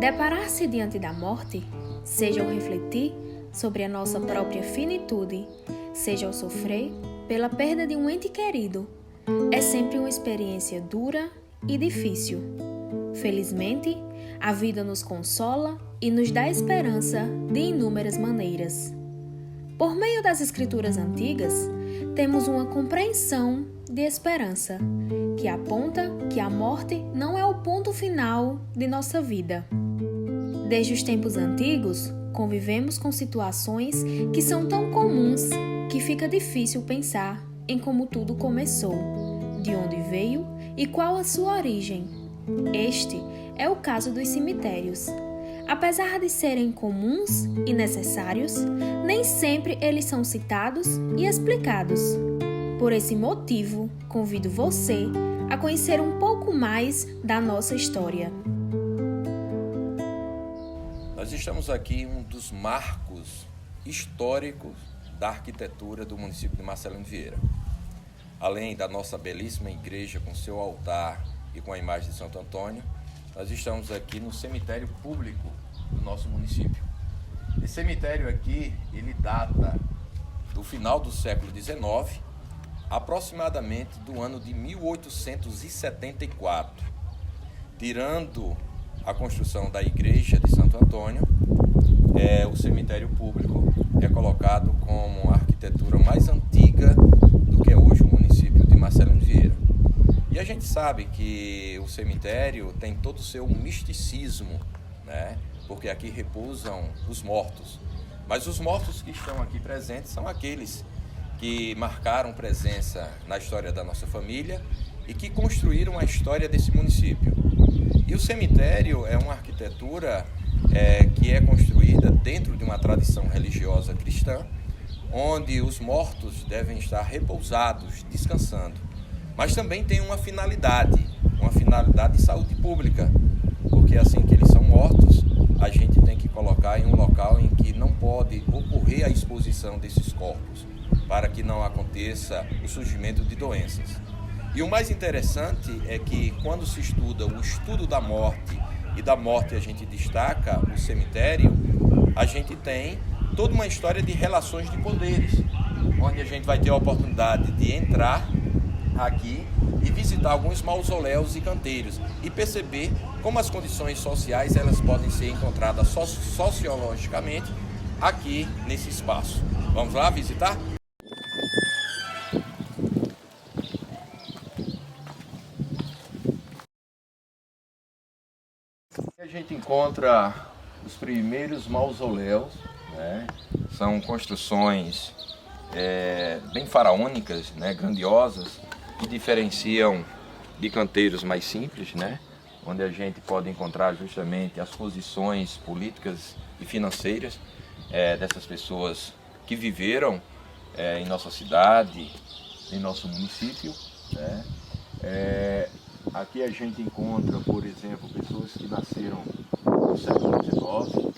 Deparar-se diante da morte, seja o refletir sobre a nossa própria finitude, seja o sofrer pela perda de um ente querido, é sempre uma experiência dura e difícil. Felizmente, a vida nos consola e nos dá esperança de inúmeras maneiras. Por meio das escrituras antigas, temos uma compreensão de esperança, que aponta que a morte não é o ponto final de nossa vida. Desde os tempos antigos, convivemos com situações que são tão comuns que fica difícil pensar em como tudo começou, de onde veio e qual a sua origem. Este é o caso dos cemitérios. Apesar de serem comuns e necessários, nem sempre eles são citados e explicados. Por esse motivo, convido você a conhecer um pouco mais da nossa história. Nós estamos aqui em um dos marcos históricos da arquitetura do município de Marcelino Vieira. Além da nossa belíssima igreja com seu altar e com a imagem de Santo Antônio, nós estamos aqui no cemitério público do nosso município. Esse cemitério aqui, ele data do final do século XIX, aproximadamente do ano de 1874. Tirando a construção da igreja de Santo Antônio, o cemitério público é colocado como a arquitetura mais antiga do que é hoje o município de Marcelino Vieira. E a gente sabe que o cemitério tem todo o seu misticismo, né? Porque aqui repousam os mortos. Mas os mortos que estão aqui presentes são aqueles que marcaram presença na história da nossa família e que construíram a história desse município. E o cemitério é uma arquitetura que é construída dentro de uma tradição religiosa cristã, onde os mortos devem estar repousados, descansando. Mas também tem uma finalidade de saúde pública, porque assim que eles são mortos, a gente tem que colocar em um local em que não pode ocorrer a exposição desses corpos, para que não aconteça o surgimento de doenças. E o mais interessante é que quando se estuda o estudo da morte, e da morte a gente destaca o cemitério, a gente tem toda uma história de relações de poderes, onde a gente vai ter a oportunidade de entrar aqui e visitar alguns mausoléus e canteiros e perceber como as condições sociais elas podem ser encontradas sociologicamente aqui nesse espaço. Vamos lá visitar? A gente encontra os primeiros mausoléus, né? São construções bem faraônicas, né? Grandiosas, que diferenciam de canteiros mais simples, né? Onde a gente pode encontrar justamente as posições políticas e financeiras dessas pessoas que viveram em nossa cidade, em nosso município, né? Aqui a gente encontra, por exemplo, pessoas que nasceram no século XIX,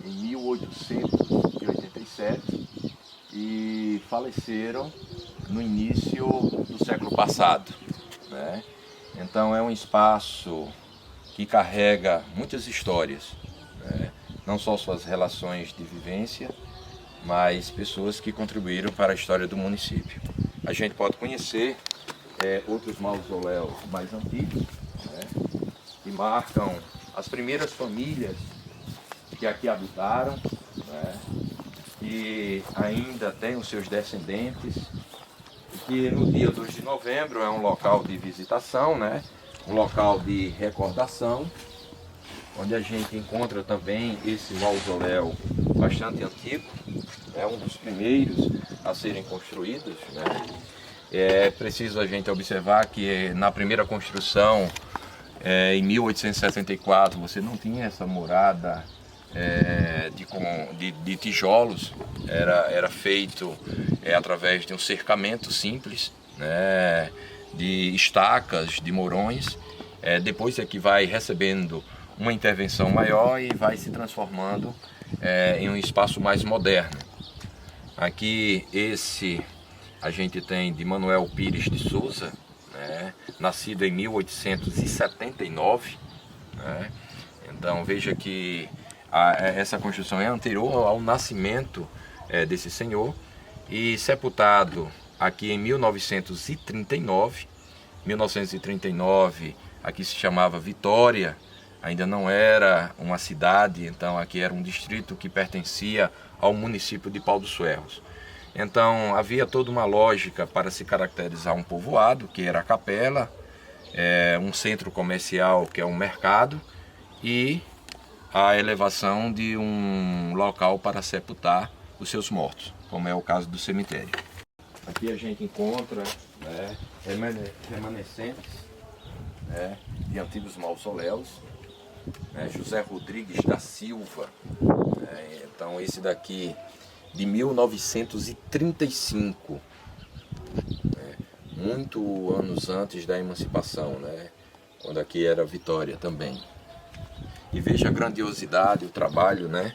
em 1887, e faleceram no início do século passado, né? Então é um espaço que carrega muitas histórias, né? Não só suas relações de vivência, mas pessoas que contribuíram para a história do município. A gente pode conhecer outros mausoléus mais antigos, né, que marcam as primeiras famílias que aqui habitaram, né, que ainda têm os seus descendentes, e que no dia 2 de novembro é um local de visitação, né, um local de recordação, onde a gente encontra também esse mausoléu bastante antigo, é um dos primeiros a serem construídos, né? É preciso a gente observar que na primeira construção, em 1874, você não tinha essa morada de tijolos, era feito através de um cercamento simples, né, de estacas, de morões. Depois é que vai recebendo uma intervenção maior e vai se transformando em um espaço mais moderno. Aqui a gente tem de Manuel Pires de Souza, né, nascido em 1879, né? Então veja que essa construção é anterior ao nascimento desse senhor, e sepultado aqui em 1939. 1939 aqui se chamava Vitória, ainda não era uma cidade, então aqui era um distrito que pertencia ao município de Pau dos Ferros. Então havia toda uma lógica para se caracterizar um povoado, que era a capela, um centro comercial, que é um mercado, e a elevação de um local para sepultar os seus mortos, como é o caso do cemitério. Aqui a gente encontra, né, remanescentes, né, de antigos mausoléus, né, José Rodrigues da Silva, então esse daqui de 1935, muito anos antes da emancipação, né, quando aqui era Vitória também. E veja a grandiosidade, o trabalho, né,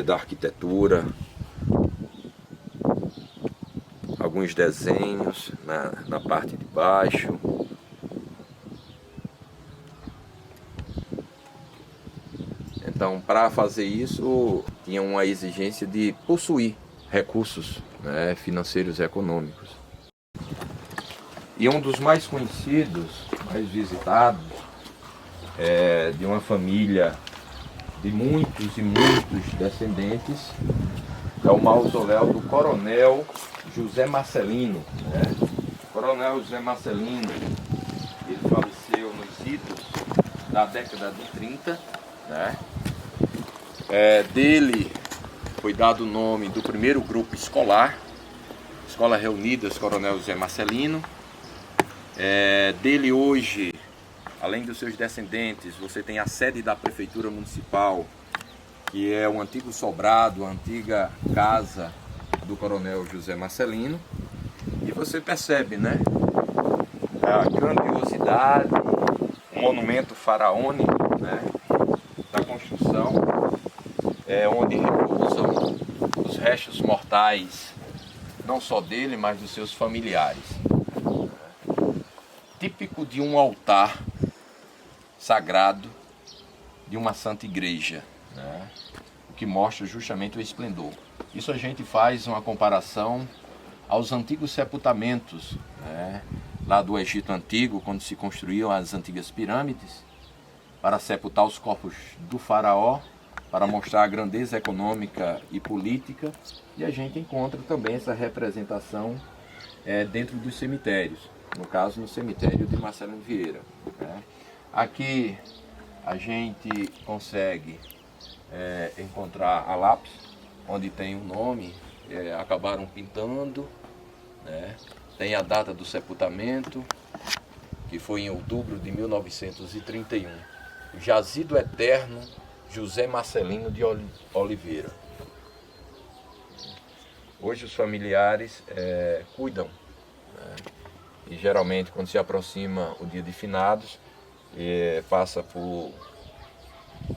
da arquitetura, alguns desenhos na parte de baixo. Então, para fazer isso, tinha uma exigência de possuir recursos, né, financeiros e econômicos. E um dos mais conhecidos, mais visitados, de uma família de muitos e muitos descendentes, é o mausoléu do Coronel José Marcelino, né? Coronel José Marcelino, ele faleceu nos idos da década de 30, né? Dele foi dado o nome do primeiro grupo escolar, Escola Reunidas Coronel José Marcelino. Dele hoje, além dos seus descendentes, você tem a sede da Prefeitura Municipal, que é o antigo sobrado, a antiga casa do Coronel José Marcelino. E você percebe, né, a grandiosidade, o monumento faraônico, né, da construção, onde repousam os restos mortais, não só dele, mas dos seus familiares. Típico de um altar sagrado de uma santa igreja, né? O que mostra justamente o esplendor. Isso a gente faz uma comparação aos antigos sepultamentos, né, lá do Egito Antigo, quando se construíam as antigas pirâmides, para sepultar os corpos do faraó, para mostrar a grandeza econômica e política. E a gente encontra também essa representação dentro dos cemitérios, no caso no cemitério de Marcelino Vieira, né? Aqui a gente consegue encontrar a lápis, onde tem o nome, acabaram pintando, né? Tem a data do sepultamento, que foi em outubro de 1931. Jazido eterno José Marcelino de Oliveira. Hoje os familiares cuidam, né? E geralmente quando se aproxima o dia de finados, passa por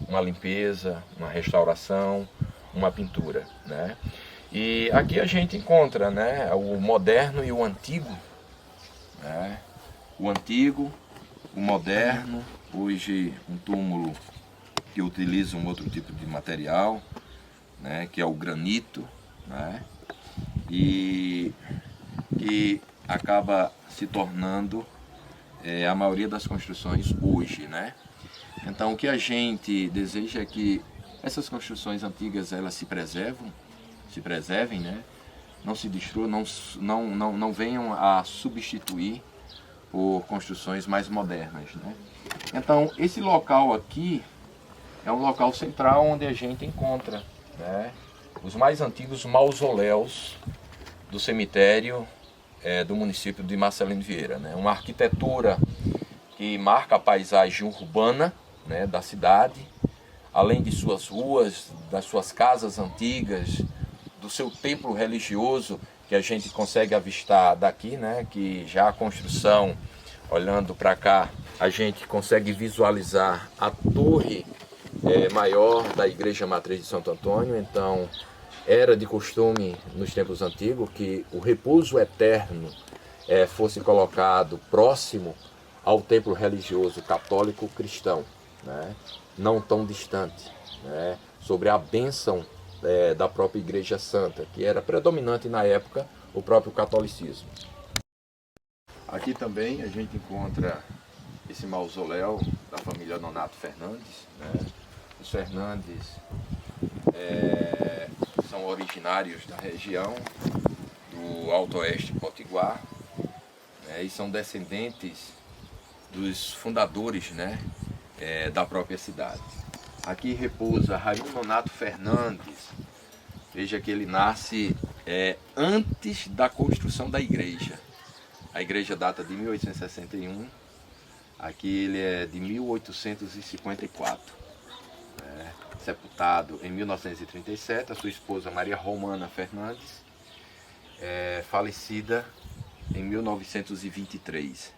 uma limpeza, uma restauração, uma pintura, né? E aqui a gente encontra, né, o moderno e o antigo, né? O antigo, o moderno, hoje um túmulo que utiliza um outro tipo de material, né, que é o granito, né? E que acaba se tornando a maioria das construções hoje, né? Então o que a gente deseja é que essas construções antigas elas se preservem, né? Não se destruam, não venham a substituir por construções mais modernas, né? Então, esse local aqui é um local central onde a gente encontra, né, os mais antigos mausoléus do cemitério do município de Marcelino Vieira, né? Uma arquitetura que marca a paisagem urbana, né, da cidade, além de suas ruas, das suas casas antigas, do seu templo religioso, que a gente consegue avistar daqui, né, que já a construção, olhando para cá, a gente consegue visualizar a torre maior da Igreja Matriz de Santo Antônio. Então, era de costume nos tempos antigos que o repouso eterno fosse colocado próximo ao templo religioso católico cristão, né? Não tão distante, né? Sobre a bênção da própria Igreja Santa, que era predominante na época o próprio catolicismo. Aqui também a gente encontra esse mausoléu da família Nonato Fernandes, né? Os Fernandes são originários da região do Alto Oeste Potiguar, né? E são descendentes dos fundadores, né, da própria cidade. Aqui repousa Raimundo Nonato Fernandes. Veja que ele nasce antes da construção da igreja. A igreja data de 1861. Aqui ele é de 1854. Sepultado em 1937. A sua esposa Maria Romana Fernandes, falecida em 1923.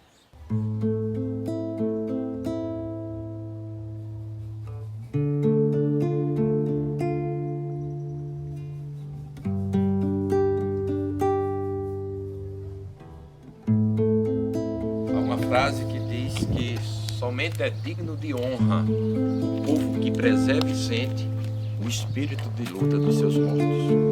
Uma frase que diz que somente é digno de honra o povo que preserva e sente o espírito de luta dos seus mortos.